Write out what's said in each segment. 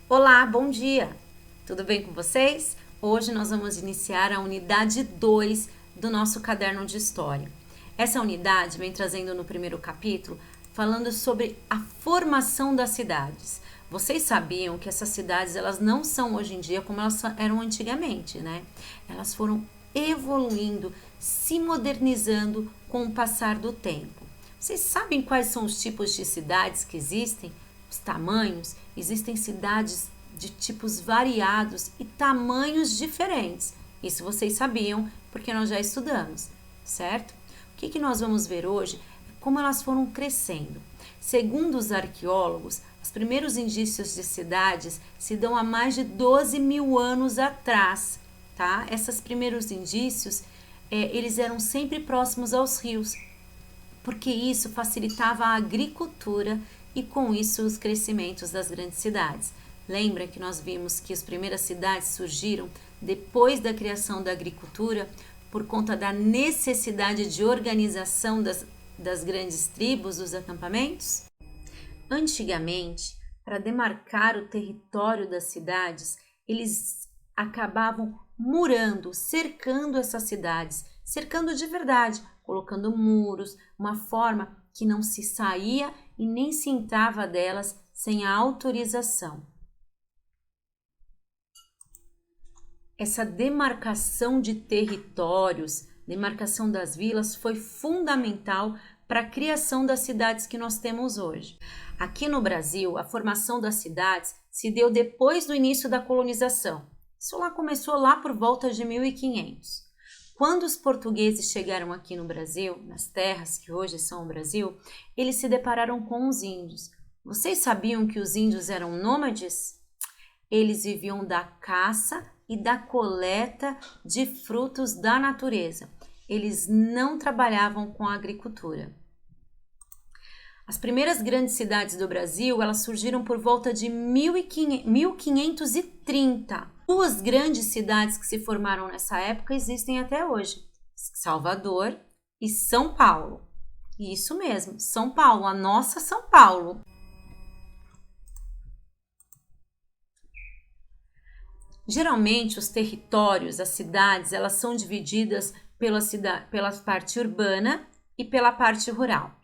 Olá, bom dia! Tudo bem com vocês? Hoje nós vamos iniciar a unidade 2 do nosso caderno de história. Essa unidade vem trazendo no primeiro capítulo falando sobre a formação das cidades. Vocês sabiam que essas cidades elas não são hoje em dia como elas eram antigamente, né? Elas foram evoluindo, se modernizando com o passar do tempo. Vocês sabem quais são os tipos de cidades que existem? Os tamanhos? Existem cidades de tipos variados e tamanhos diferentes. Isso vocês sabiam porque nós já estudamos, certo? O que nós vamos ver hoje é como elas foram crescendo. Segundo os arqueólogos, os primeiros indícios de cidades se dão há mais de 12 mil anos atrás, tá? Esses primeiros indícios, eles eram sempre próximos aos rios, porque isso facilitava a agricultura e com isso os crescimentos das grandes cidades. Lembra que nós vimos que as primeiras cidades surgiram depois da criação da agricultura por conta da necessidade de organização das grandes tribos dos acampamentos? Antigamente, para demarcar o território das cidades, eles acabavam murando, cercando essas cidades, cercando de verdade, colocando muros, uma forma que não se saía e nem se entrava delas sem a autorização. Essa demarcação de territórios, demarcação das vilas foi fundamental para a criação das cidades que nós temos hoje. Aqui no Brasil, a formação das cidades se deu depois do início da colonização. Isso começou lá por volta de 1500. Quando os portugueses chegaram aqui no Brasil, nas terras que hoje são o Brasil, eles se depararam com os índios. Vocês sabiam que os índios eram nômades? Eles viviam da caça e da coleta de frutos da natureza. Eles não trabalhavam com a agricultura. As primeiras grandes cidades do Brasil, elas surgiram por volta de 1530. Duas grandes cidades que se formaram nessa época existem até hoje: Salvador e São Paulo. Isso mesmo, São Paulo, a nossa São Paulo. Geralmente, os territórios, as cidades, elas são divididas pela parte urbana e pela parte rural.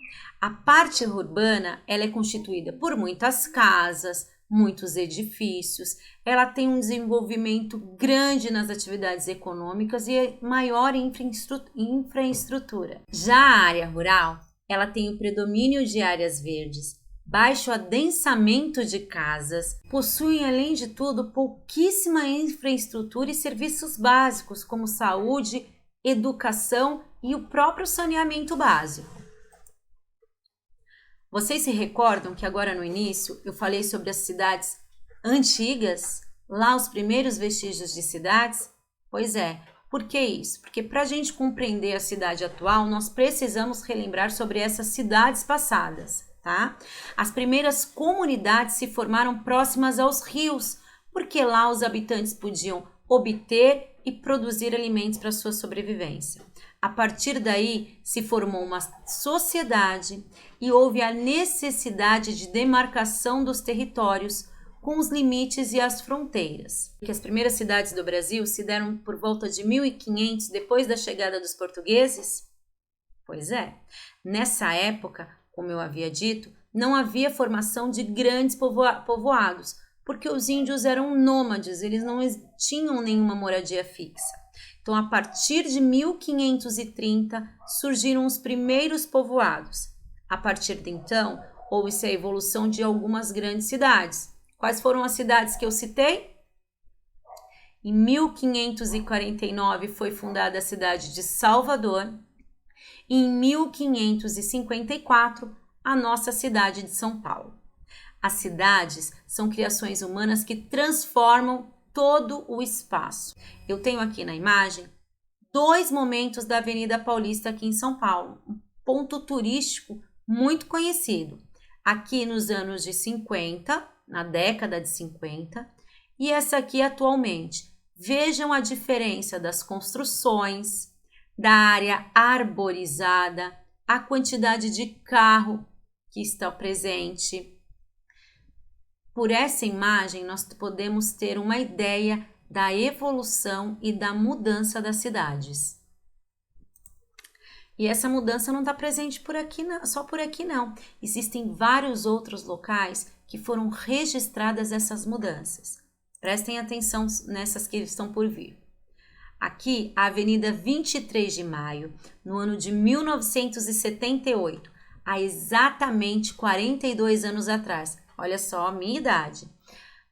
A parte urbana, ela é constituída por muitas casas, muitos edifícios, ela tem um desenvolvimento grande nas atividades econômicas e maior infraestrutura. Já a área rural, ela tem o predomínio de áreas verdes, baixo adensamento de casas, possuem, além de tudo, pouquíssima infraestrutura e serviços básicos, como saúde, educação e o próprio saneamento básico. Vocês se recordam que agora no início eu falei sobre as cidades antigas, lá os primeiros vestígios de cidades? Pois é, por que isso? Porque para a gente compreender a cidade atual, nós precisamos relembrar sobre essas cidades passadas, tá? As primeiras comunidades se formaram próximas aos rios, porque lá os habitantes podiam obter e produzir alimentos para sua sobrevivência. A partir daí se formou uma sociedade e houve a necessidade de demarcação dos territórios com os limites e as fronteiras. Que as primeiras cidades do Brasil se deram por volta de 1500 depois da chegada dos portugueses? Pois é, nessa época, como eu havia dito, não havia formação de grandes povoados, porque os índios eram nômades, eles não tinham nenhuma moradia fixa. Então, a partir de 1530, surgiram os primeiros povoados. A partir de então, houve-se a evolução de algumas grandes cidades. Quais foram as cidades que eu citei? Em 1549 foi fundada a cidade de Salvador. E em 1554, a nossa cidade de São Paulo. As cidades são criações humanas que transformam todo o espaço. Eu tenho aqui na imagem 2 momentos da Avenida Paulista aqui em São Paulo, um ponto turístico muito conhecido. Aqui nos anos de 50, na década de 50, e essa aqui atualmente. Vejam a diferença das construções, da área arborizada, a quantidade de carro que está presente. Por essa imagem, nós podemos ter uma ideia da evolução e da mudança das cidades. E essa mudança não está presente por aqui, não, só por aqui não. Existem vários outros locais que foram registradas essas mudanças. Prestem atenção nessas que estão por vir. Aqui, a Avenida 23 de Maio, no ano de 1978, há exatamente 42 anos atrás. Olha só a minha idade.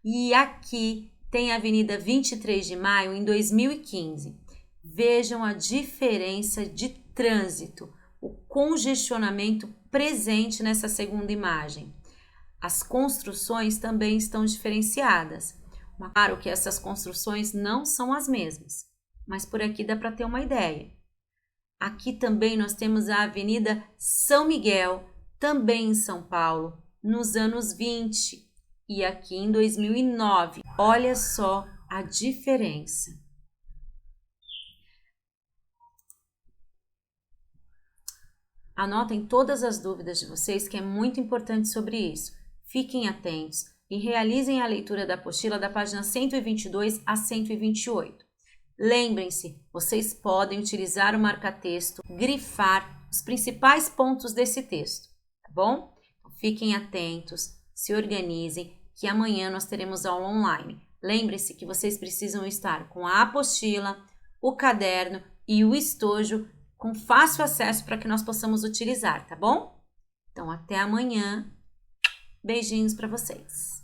E aqui tem a Avenida 23 de Maio em 2015. Vejam a diferença de trânsito, o congestionamento presente nessa segunda imagem. As construções também estão diferenciadas. Claro que essas construções não são as mesmas, mas por aqui dá para ter uma ideia. Aqui também nós temos a Avenida São Miguel, também em São Paulo, nos anos 20 e aqui em 2009. Olha só a diferença. Anotem todas as dúvidas de vocês, que é muito importante sobre isso. Fiquem atentos e realizem a leitura da apostila da página 122 a 128. Lembrem-se, vocês podem utilizar o marca-texto, grifar os principais pontos desse texto, tá bom? Fiquem atentos, se organizem, que amanhã nós teremos aula online. Lembrem-se que vocês precisam estar com a apostila, o caderno e o estojo com fácil acesso para que nós possamos utilizar, tá bom? Então, até amanhã. Beijinhos para vocês.